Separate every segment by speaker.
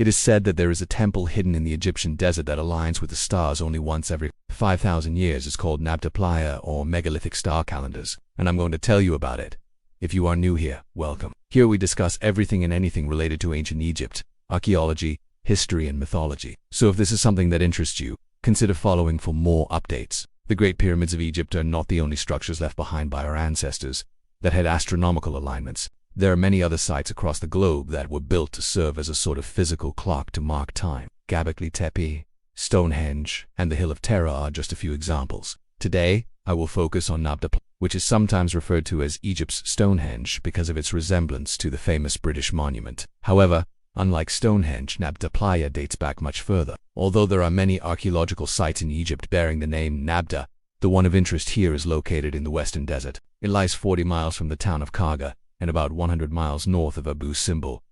Speaker 1: It is said that there is a temple hidden in the Egyptian desert that aligns with the stars only once every 5,000 years. It's called Nabta Playa or Megalithic star calendars, and I'm going to tell you about it. If you are new here, welcome. Here we discuss everything and anything related to ancient Egypt, archaeology, history, and mythology. So if this is something that interests you, consider following for more updates. The Great Pyramids of Egypt are not the only structures left behind by our ancestors that had astronomical alignments. There are many other sites across the globe that were built to serve as a sort of physical clock to mark time. Göbekli Tepe, Stonehenge, and the Hill of Terror are just a few examples. Today, I will focus on Nabta, which is sometimes referred to as Egypt's Stonehenge because of its resemblance to the famous British monument. However, unlike Stonehenge, Nabta Playa dates back much further. Although there are many archaeological sites in Egypt bearing the name Nabta, the one of interest here is located in the Western Desert. It lies 40 miles from the town of Karga and about 100 miles north of Abu Simbel.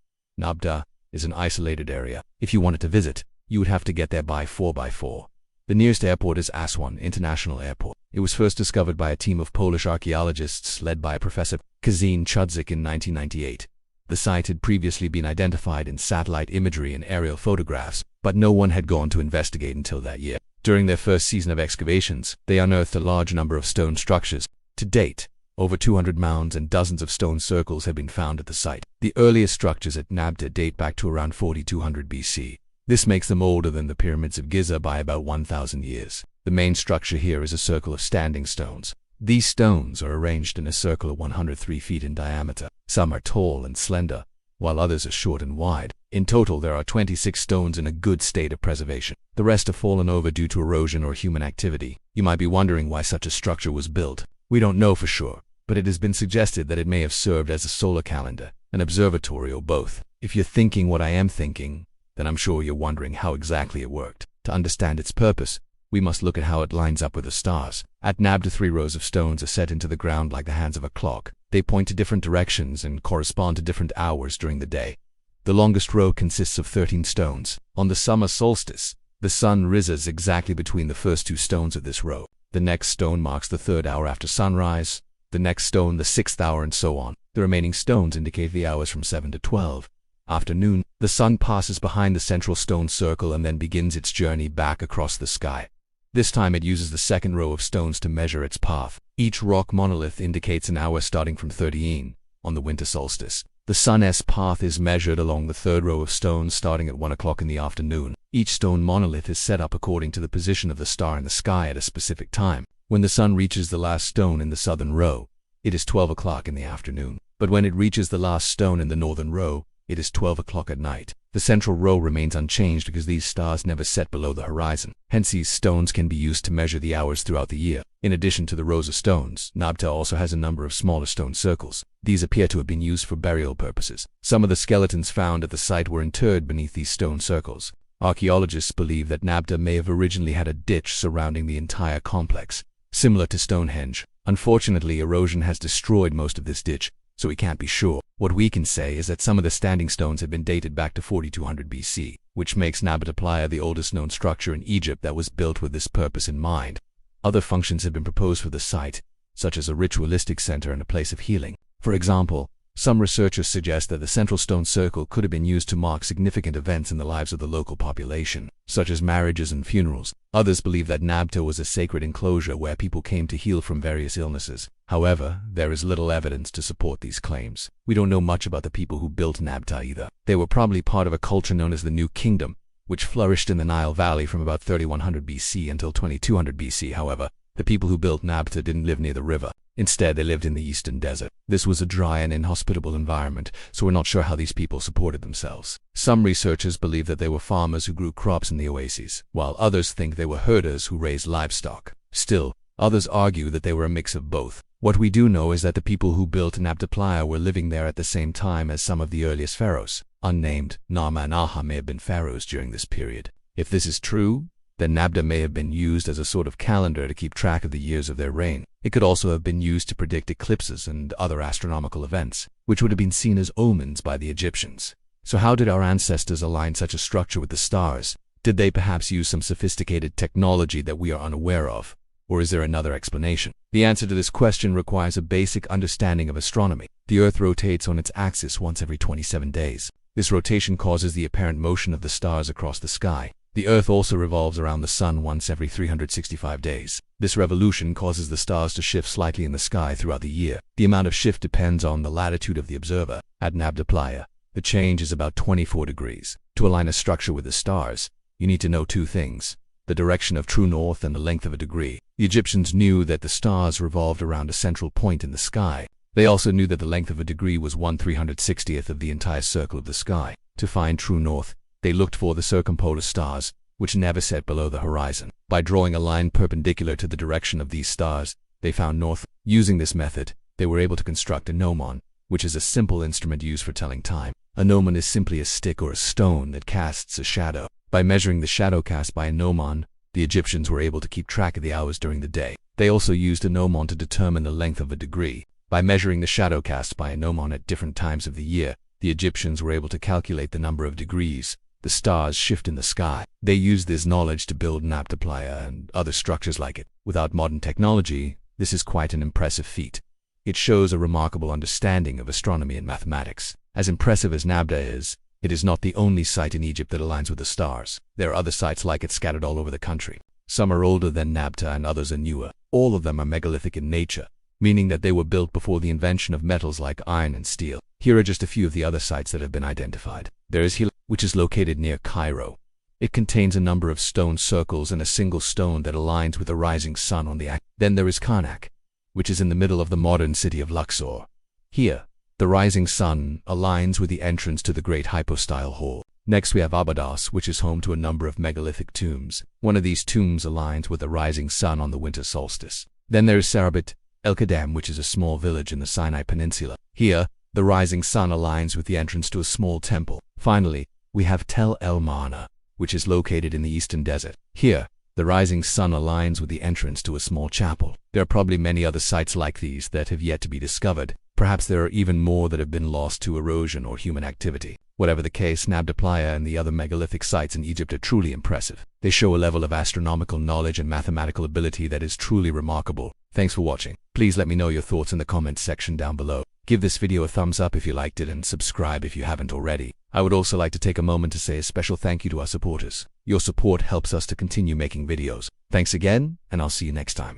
Speaker 1: Nabta is an isolated area. If you wanted to visit, you would have to get there by 4x4. The nearest airport is Aswan International Airport. It was first discovered by a team of Polish archaeologists led by Professor Kazim Chudzik in 1998. The site had previously been identified in satellite imagery and aerial photographs, but no one had gone to investigate until that year. During their first season of excavations, they unearthed a large number of stone structures. To date, over 200 mounds and dozens of stone circles have been found at the site. The earliest structures at Nabta date back to around 4200 BC. This makes them older than the pyramids of Giza by about 1,000 years. The main structure here is a circle of standing stones. These stones are arranged in a circle of 103 feet in diameter. Some are tall and slender, while others are short and wide. In total, there are 26 stones in a good state of preservation. The rest have fallen over due to erosion or human activity. You might be wondering why such a structure was built. We don't know for sure, but it has been suggested that it may have served as a solar calendar, an observatory, or both. If you're thinking what I am thinking, then I'm sure you're wondering how exactly it worked. To understand its purpose, we must look at how it lines up with the stars. At Nabta, 3 rows of stones are set into the ground like the hands of a clock. They point to different directions and correspond to different hours during the day. The longest row consists of 13 stones. On the summer solstice, the sun rises exactly between the first 2 stones of this row. The next stone marks the 3rd hour after sunrise, the next stone the 6th hour, and so on. The remaining stones indicate the hours from 7 to 12. Afternoon, the sun passes behind the central stone circle and then begins its journey back across the sky. This time it uses the 2nd row of stones to measure its path. Each rock monolith indicates an hour starting from 13 on the winter solstice. The sun's path is measured along the 3rd row of stones starting at 1 o'clock in the afternoon. Each stone monolith is set up according to the position of the star in the sky at a specific time. When the sun reaches the last stone in the southern row, it is 12 o'clock in the afternoon. But when it reaches the last stone in the northern row, it is 12 o'clock at night. The central row remains unchanged because these stars never set below the horizon. Hence, these stones can be used to measure the hours throughout the year. In addition to the rows of stones, Nabta also has a number of smaller stone circles. These appear to have been used for burial purposes. Some of the skeletons found at the site were interred beneath these stone circles. Archaeologists believe that Nabta may have originally had a ditch surrounding the entire complex, similar to Stonehenge. Unfortunately, erosion has destroyed most of this ditch, so we can't be sure. What we can say is that some of the standing stones have been dated back to 4200 BC, which makes Nabta Playa the oldest known structure in Egypt that was built with this purpose in mind. Other functions have been proposed for the site, such as a ritualistic center and a place of healing. For example, some researchers suggest that the central stone circle could have been used to mark significant events in the lives of the local population, such as marriages and funerals. Others believe that Nabta was a sacred enclosure where people came to heal from various illnesses. However, there is little evidence to support these claims. We don't know much about the people who built Nabta either. They were probably part of a culture known as the New Kingdom, which flourished in the Nile Valley from about 3100 BC until 2200 BC. However, the people who built Nabta didn't live near the river. Instead, they lived in the eastern desert. This was a dry and inhospitable environment, so we're not sure how these people supported themselves. Some researchers believe that they were farmers who grew crops in the oases, while others think they were herders who raised livestock. Still, others argue that they were a mix of both. What we do know is that the people who built Nabta Playa were living there at the same time as some of the earliest pharaohs. Unnamed Nama and Aha may have been pharaohs during this period. If this is true, then Nabta may have been used as a sort of calendar to keep track of the years of their reign. It could also have been used to predict eclipses and other astronomical events, which would have been seen as omens by the Egyptians. So how did our ancestors align such a structure with the stars? Did they perhaps use some sophisticated technology that we are unaware of? Or is there another explanation? The answer to this question requires a basic understanding of astronomy. The Earth rotates on its axis once every 27 days. This rotation causes the apparent motion of the stars across the sky. The Earth also revolves around the Sun once every 365 days. This revolution causes the stars to shift slightly in the sky throughout the year. The amount of shift depends on the latitude of the observer. At Nabta Playa, the change is about 24 degrees. To align a structure with the stars, you need to know two things: the direction of true north and the length of a degree. The Egyptians knew that the stars revolved around a central point in the sky. They also knew that the length of a degree was 1/360th of the entire circle of the sky. To find true north, they looked for the circumpolar stars, which never set below the horizon. By drawing a line perpendicular to the direction of these stars, they found north. Using this method, they were able to construct a gnomon, which is a simple instrument used for telling time. A gnomon is simply a stick or a stone that casts a shadow. By measuring the shadow cast by a gnomon, the Egyptians were able to keep track of the hours during the day. They also used a gnomon to determine the length of a degree. By measuring the shadow cast by a gnomon at different times of the year, the Egyptians were able to calculate the number of degrees the stars shift in the sky. They used this knowledge to build Nabta Playa and other structures like it. Without modern technology, this is quite an impressive feat. It shows a remarkable understanding of astronomy and mathematics. As impressive as Nabta is, it is not the only site in Egypt that aligns with the stars. There are other sites like it scattered all over the country. Some are older than Nabta and others are newer. All of them are megalithic in nature, meaning that they were built before the invention of metals like iron and steel. Here are just a few of the other sites that have been identified. There is Hil, which is located near Cairo. It contains a number of stone circles and a single stone that aligns with the rising sun on the axis. Then there is Karnak, which is in the middle of the modern city of Luxor. Here, the rising sun aligns with the entrance to the great hypostyle hall. Next we have Abydos, which is home to a number of megalithic tombs. One of these tombs aligns with the rising sun on the winter solstice. Then there is Sarabit El-Kadam, which is a small village in the Sinai Peninsula. Here, the rising sun aligns with the entrance to a small temple. Finally, we have Tel El-Mana, which is located in the eastern desert. Here, the rising sun aligns with the entrance to a small chapel. There are probably many other sites like these that have yet to be discovered. Perhaps there are even more that have been lost to erosion or human activity. Whatever the case, Nabta Playa and the other megalithic sites in Egypt are truly impressive. They show a level of astronomical knowledge and mathematical ability that is truly remarkable. Thanks for watching. Please let me know your thoughts in the comments section down below. Give this video a thumbs up if you liked it and subscribe if you haven't already. I would also like to take a moment to say a special thank you to our supporters. Your support helps us to continue making videos. Thanks again, and I'll see you next time.